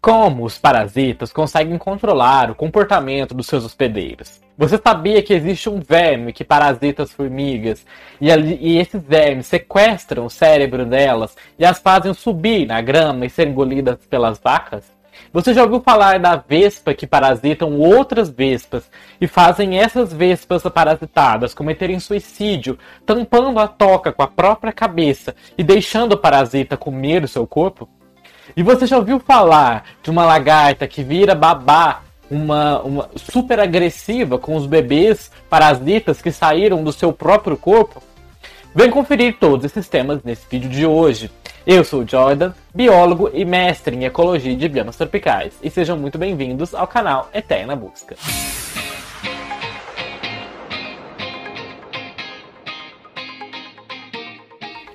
Como os parasitas conseguem controlar o comportamento dos seus hospedeiros? Você sabia que existe um verme que parasita as formigas e esses vermes sequestram o cérebro delas e as fazem subir na grama e ser engolidas pelas vacas? Você já ouviu falar da vespa que parasitam outras vespas e fazem essas vespas parasitadas cometerem suicídio, tampando a toca com a própria cabeça e deixando o parasita comer o seu corpo? E você já ouviu falar de uma lagarta que vira babá, uma super agressiva com os bebês parasitas que saíram do seu próprio corpo? Vem conferir todos esses temas nesse vídeo de hoje. Eu sou o Jordan, biólogo e mestre em ecologia de biomas tropicais, e sejam muito bem-vindos ao canal Eterna Busca.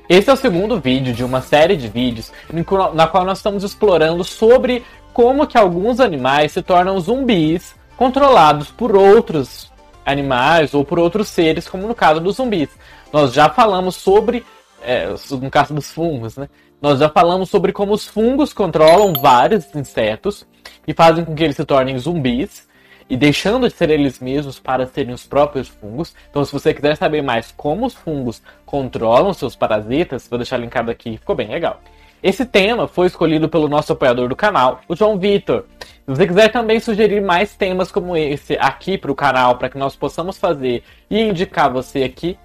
Esse é o segundo vídeo de uma série de vídeos na qual nós estamos explorando sobre como que alguns animais se tornam zumbis controlados por outros animais ou por outros seres, como no caso dos zumbis. Nós já falamos sobre, no caso dos fungos, né? Nós já falamos sobre como os fungos controlam vários insetos e fazem com que eles se tornem zumbis, e deixando de ser eles mesmos para serem os próprios fungos. Então, se você quiser saber mais como os fungos controlam seus parasitas, vou deixar linkado aqui, ficou bem legal. Esse tema foi escolhido pelo nosso apoiador do canal, o João Vitor. Se você quiser também sugerir mais temas como esse aqui para o canal, para que nós possamos fazer e indicar você aqui,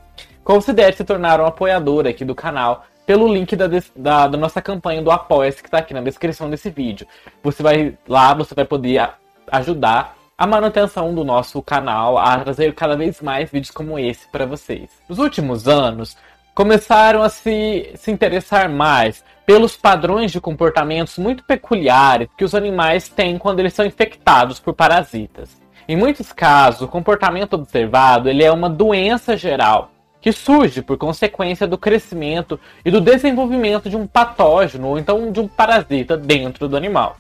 considere se tornar um apoiador aqui do canal pelo link da nossa campanha do Apoia-se, que está aqui na descrição desse vídeo. Você vai poder ajudar a manutenção do nosso canal, a trazer cada vez mais vídeos como esse para vocês. Nos últimos anos, começaram a se interessar mais pelos padrões de comportamentos muito peculiares que os animais têm quando eles são infectados por parasitas. Em muitos casos, o comportamento observado ele é uma doença geral, que surge por consequência do crescimento e do desenvolvimento de um patógeno ou então de um parasita dentro do animal.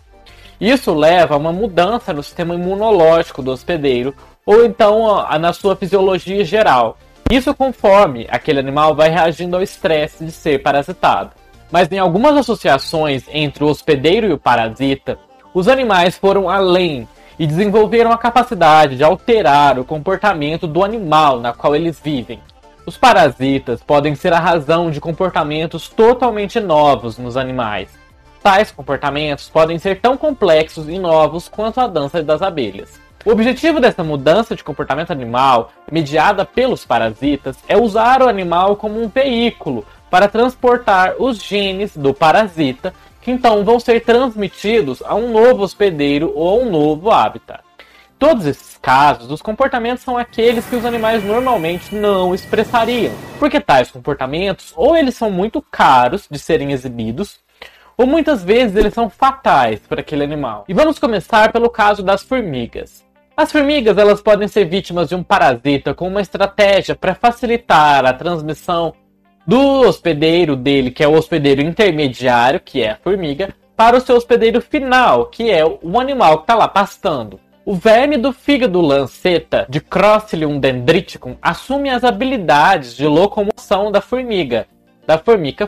Isso leva a uma mudança no sistema imunológico do hospedeiro ou então na sua fisiologia geral. Isso conforme aquele animal vai reagindo ao estresse de ser parasitado. Mas em algumas associações entre o hospedeiro e o parasita, os animais foram além e desenvolveram a capacidade de alterar o comportamento do animal na qual eles vivem. Os parasitas podem ser a razão de comportamentos totalmente novos nos animais. Tais comportamentos podem ser tão complexos e novos quanto a dança das abelhas. O objetivo dessa mudança de comportamento animal, mediada pelos parasitas, é usar o animal como um veículo para transportar os genes do parasita, que então vão ser transmitidos a um novo hospedeiro ou a um novo hábitat. Em todos esses casos, os comportamentos são aqueles que os animais normalmente não expressariam, porque tais comportamentos ou eles são muito caros de serem exibidos, ou muitas vezes eles são fatais para aquele animal. E vamos começar pelo caso das formigas. As formigas elas podem ser vítimas de um parasita com uma estratégia para facilitar a transmissão do hospedeiro dele, que é o hospedeiro intermediário, que é a formiga, para o seu hospedeiro final, que é o animal que está lá pastando. O verme do fígado lanceta de Crocelium dendriticum assume as habilidades de locomoção da formiga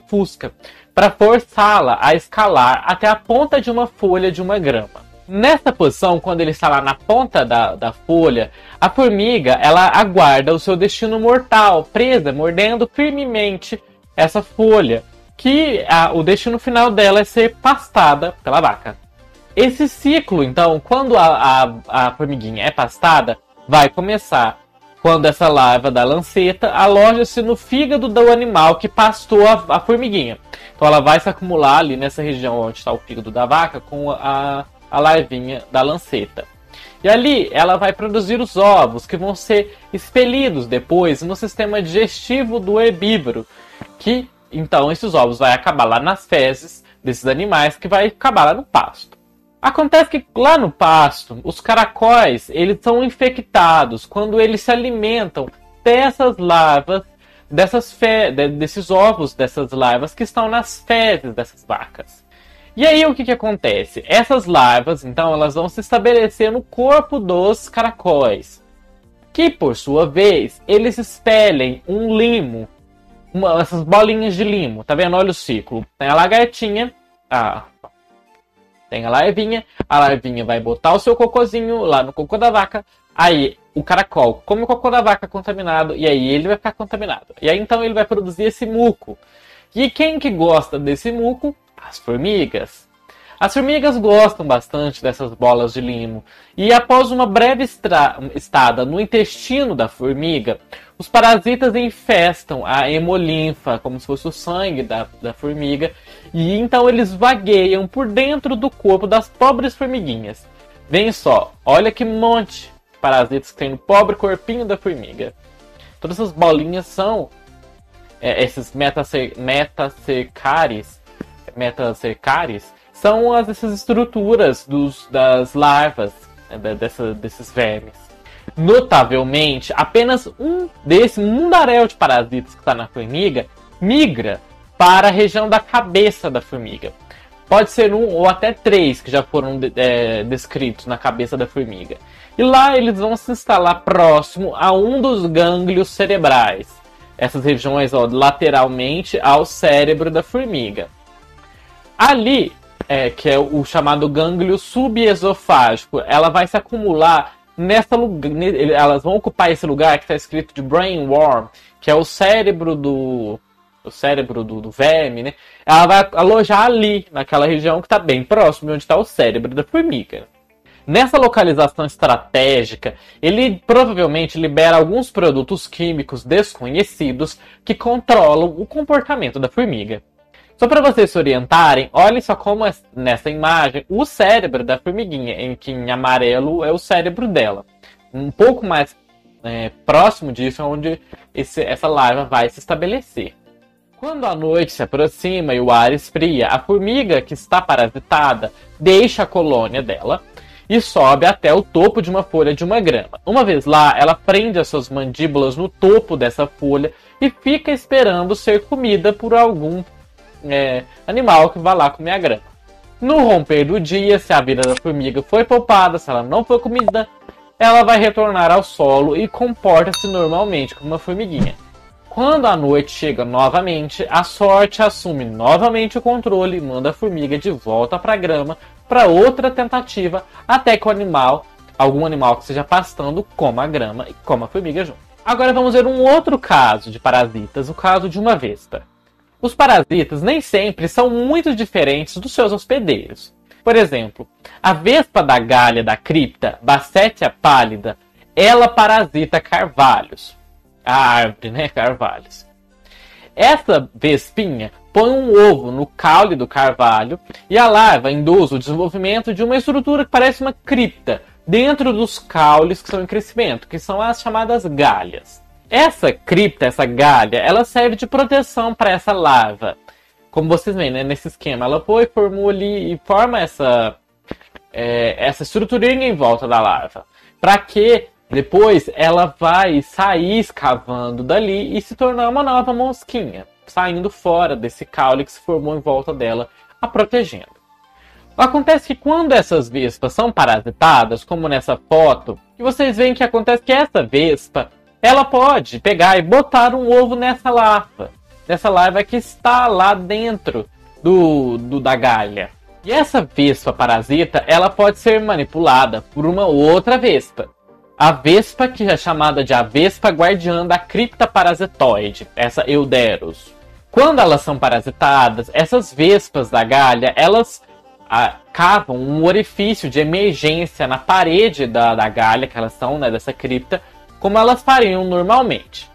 fusca, para forçá-la a escalar até a ponta de uma folha de uma grama. Nessa posição, quando ele está lá na ponta da folha, a formiga ela aguarda o seu destino mortal, presa, mordendo firmemente essa folha, que o destino final dela é ser pastada pela vaca. Esse ciclo, então, quando a formiguinha é pastada, vai começar quando essa larva da lanceta aloja-se no fígado do animal que pastou a formiguinha. Então ela vai se acumular ali nessa região onde está o fígado da vaca com a larvinha da lanceta. E ali ela vai produzir os ovos que vão ser expelidos depois no sistema digestivo do herbívoro. Que então esses ovos vão acabar lá nas fezes desses animais, que vai acabar lá no pasto. Acontece que lá no pasto, os caracóis, eles são infectados quando eles se alimentam dessas larvas, desses ovos dessas larvas que estão nas fezes dessas vacas. E aí o que acontece? Essas larvas, então, elas vão se estabelecer no corpo dos caracóis, que por sua vez, eles expelem um limo, essas bolinhas de limo, tá vendo? Olha o ciclo. Tem a lagartinha, Tem a larvinha vai botar o seu cocôzinho lá no cocô da vaca, aí o caracol come o cocô da vaca contaminado, e aí ele vai ficar contaminado. E aí então ele vai produzir esse muco. E quem que gosta desse muco? As formigas. As formigas gostam bastante dessas bolas de limo. E após uma breve estada no intestino da formiga, os parasitas infestam a hemolinfa, como se fosse o sangue da formiga, e então eles vagueiam por dentro do corpo das pobres formiguinhas. Vem só, olha que monte de parasitas que tem no pobre corpinho da formiga. Todas essas bolinhas são esses metacercares, são essas estruturas das larvas, desses vermes. Notavelmente, apenas um desse mundaréu de parasitas que está na formiga migra para a região da cabeça da formiga. Pode ser um ou até 3 que já foram descritos na cabeça da formiga. E lá eles vão se instalar próximo a um dos gânglios cerebrais. Essas regiões lateralmente ao cérebro da formiga. Ali, que é o chamado gânglio subesofágico, ela vai se acumular elas vão ocupar esse lugar que está escrito de brain worm, que é o cérebro do verme, né? Ela vai alojar ali, naquela região que está bem próximo de onde está o cérebro da formiga. Nessa localização estratégica, ele provavelmente libera alguns produtos químicos desconhecidos que controlam o comportamento da formiga. Só para vocês se orientarem, olhem só como nessa imagem o cérebro da formiguinha, em que em amarelo é o cérebro dela. Um pouco mais próximo disso é onde essa larva vai se estabelecer. Quando a noite se aproxima e o ar esfria, a formiga que está parasitada deixa a colônia dela e sobe até o topo de uma folha de uma grama. Uma vez lá, ela prende as suas mandíbulas no topo dessa folha e fica esperando ser comida por algum animal que vai lá comer a grama. No romper do dia, se a vida da formiga foi poupada, se ela não foi comida, ela vai retornar ao solo e comporta-se normalmente como uma formiguinha. Quando a noite chega novamente, a sorte assume novamente o controle e manda a formiga de volta para a grama para outra tentativa, até que algum animal que esteja pastando, coma a grama e coma a formiga junto. Agora vamos ver um outro caso de parasitas, o caso de uma vespa. Os parasitas nem sempre são muito diferentes dos seus hospedeiros. Por exemplo, a vespa da galha da cripta, Bassetia pálida, ela parasita carvalhos. A árvore, né? Carvalhos. Essa vespinha põe um ovo no caule do carvalho e a larva induz o desenvolvimento de uma estrutura que parece uma cripta dentro dos caules que estão em crescimento, que são as chamadas galhas. Essa cripta, essa galha, ela serve de proteção para essa larva. Como vocês veem, né, nesse esquema, ela formou ali e forma essa estruturinha em volta da larva. Para que depois ela vai sair escavando dali e se tornar uma nova mosquinha, saindo fora desse caule que se formou em volta dela, a protegendo. Acontece que quando essas vespas são parasitadas, como nessa foto, que vocês veem que acontece que essa vespa ela pode pegar e botar um ovo nessa larva que está lá dentro da galha. E essa vespa parasita, ela pode ser manipulada por uma outra vespa. A vespa que é chamada de a vespa guardiã da cripta parasitoide, essa Euderus. Quando elas são parasitadas, essas vespas da galha, elas cavam um orifício de emergência na parede da galha, que elas são, né, dessa cripta, como elas fariam normalmente.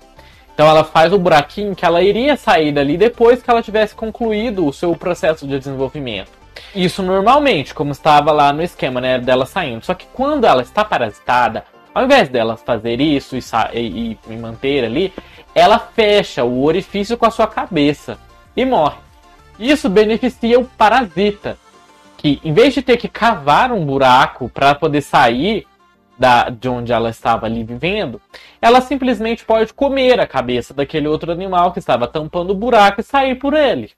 Então ela faz o buraquinho que ela iria sair dali depois que ela tivesse concluído o seu processo de desenvolvimento. Isso normalmente, como estava lá no esquema, né, dela saindo. Só que quando ela está parasitada, ao invés dela fazer isso e manter ali, ela fecha o orifício com a sua cabeça e morre. Isso beneficia o parasita, que em vez de ter que cavar um buraco para poder sair de onde ela estava ali vivendo, ela simplesmente pode comer a cabeça daquele outro animal que estava tampando o buraco e sair por ele.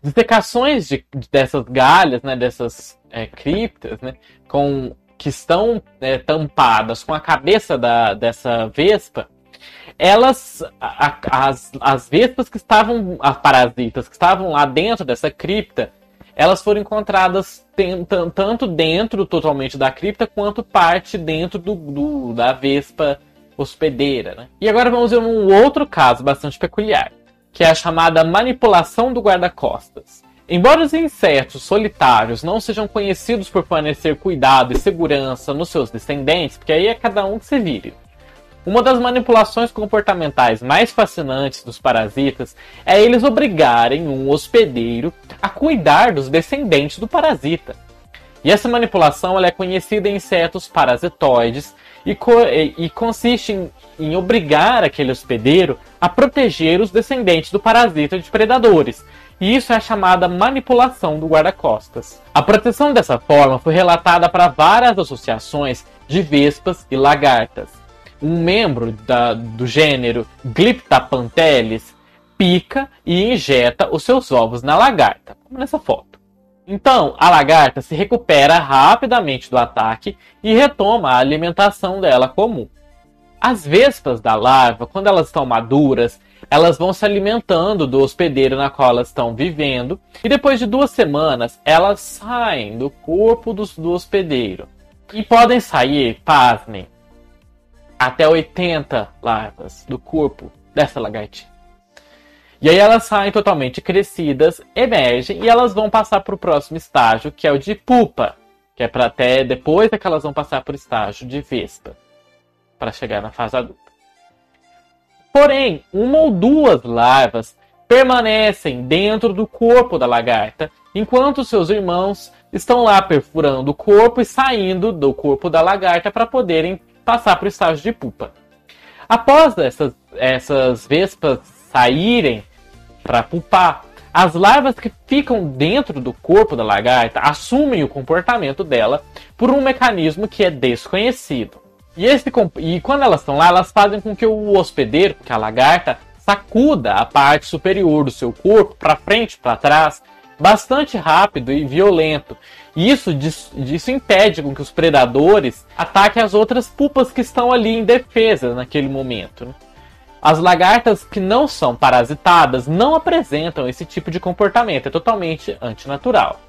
Dissecações dessas galhas, né, dessas criptas, né, que estão tampadas com a cabeça dessa vespa, as vespas que estavam, as parasitas que estavam lá dentro dessa cripta, elas foram encontradas tanto dentro totalmente da cripta, quanto parte dentro da vespa hospedeira, né? E agora vamos ver um outro caso bastante peculiar, que é a chamada manipulação do guarda-costas. Embora os insetos solitários não sejam conhecidos por fornecer cuidado e segurança nos seus descendentes, porque aí é cada um que se vire, uma das manipulações comportamentais mais fascinantes dos parasitas é eles obrigarem um hospedeiro a cuidar dos descendentes do parasita. E essa manipulação ela é conhecida em insetos parasitoides e consiste em obrigar aquele hospedeiro a proteger os descendentes do parasita de predadores. E isso é a chamada manipulação do guarda-costas. A proteção dessa forma foi relatada para várias associações de vespas e lagartas. Um membro do gênero Glyptophanteles pica e injeta os seus ovos na lagarta, como nessa foto. Então, a lagarta se recupera rapidamente do ataque e retoma a alimentação dela comum. As vespas da larva, quando elas estão maduras, elas vão se alimentando do hospedeiro na qual elas estão vivendo, e depois de 2 semanas, elas saem do corpo do hospedeiro. E podem sair, pasmem, até 80 larvas do corpo dessa lagartinha. E aí elas saem totalmente crescidas, emergem e elas vão passar para o próximo estágio, que é o de pupa, que é para até depois é que elas vão passar para o estágio de vespa, para chegar na fase adulta. Porém, 1 ou 2 larvas permanecem dentro do corpo da lagarta, enquanto seus irmãos estão lá perfurando o corpo e saindo do corpo da lagarta para poderem passar para o estágio de pupa. Após essas vespas saírem para pupar, as larvas que ficam dentro do corpo da lagarta assumem o comportamento dela por um mecanismo que é desconhecido. E quando elas estão lá, elas fazem com que o hospedeiro, que é a lagarta, sacuda a parte superior do seu corpo para frente e para trás, bastante rápido e violento. E isso impede com que os predadores ataquem as outras pupas que estão ali indefesas naquele momento, né? As lagartas que não são parasitadas não apresentam esse tipo de comportamento, é totalmente antinatural.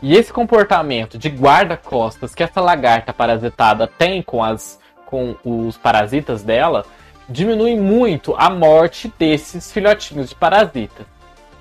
E esse comportamento de guarda-costas que essa lagarta parasitada tem com os parasitas dela diminui muito a morte desses filhotinhos de parasita.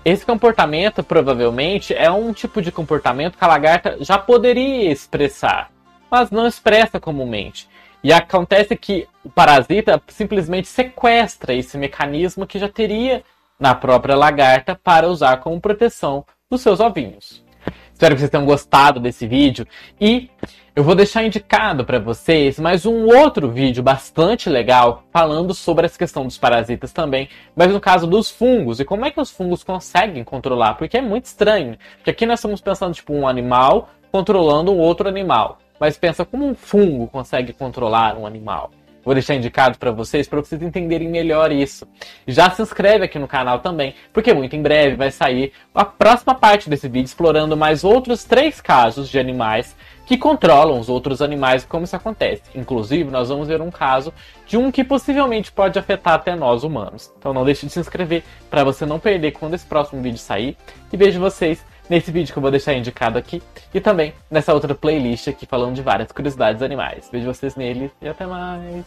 Esse comportamento, provavelmente, é um tipo de comportamento que a lagarta já poderia expressar, mas não expressa comumente. E acontece que o parasita simplesmente sequestra esse mecanismo que já teria na própria lagarta para usar como proteção dos seus ovinhos. Espero que vocês tenham gostado desse vídeo e eu vou deixar indicado para vocês mais um outro vídeo bastante legal falando sobre essa questão dos parasitas também, mas no caso dos fungos e como é que os fungos conseguem controlar, porque é muito estranho, porque aqui nós estamos pensando tipo um animal controlando um outro animal, mas pensa como um fungo consegue controlar um animal. Vou deixar indicado para vocês entenderem melhor isso. Já se inscreve aqui no canal também, porque muito em breve vai sair a próxima parte desse vídeo explorando mais outros 3 casos de animais que controlam os outros animais e como isso acontece. Inclusive, nós vamos ver um caso de um que possivelmente pode afetar até nós humanos. Então não deixe de se inscrever para você não perder quando esse próximo vídeo sair. E vejo vocês nesse vídeo que eu vou deixar indicado aqui e também nessa outra playlist aqui falando de várias curiosidades animais. Vejo vocês neles e até mais!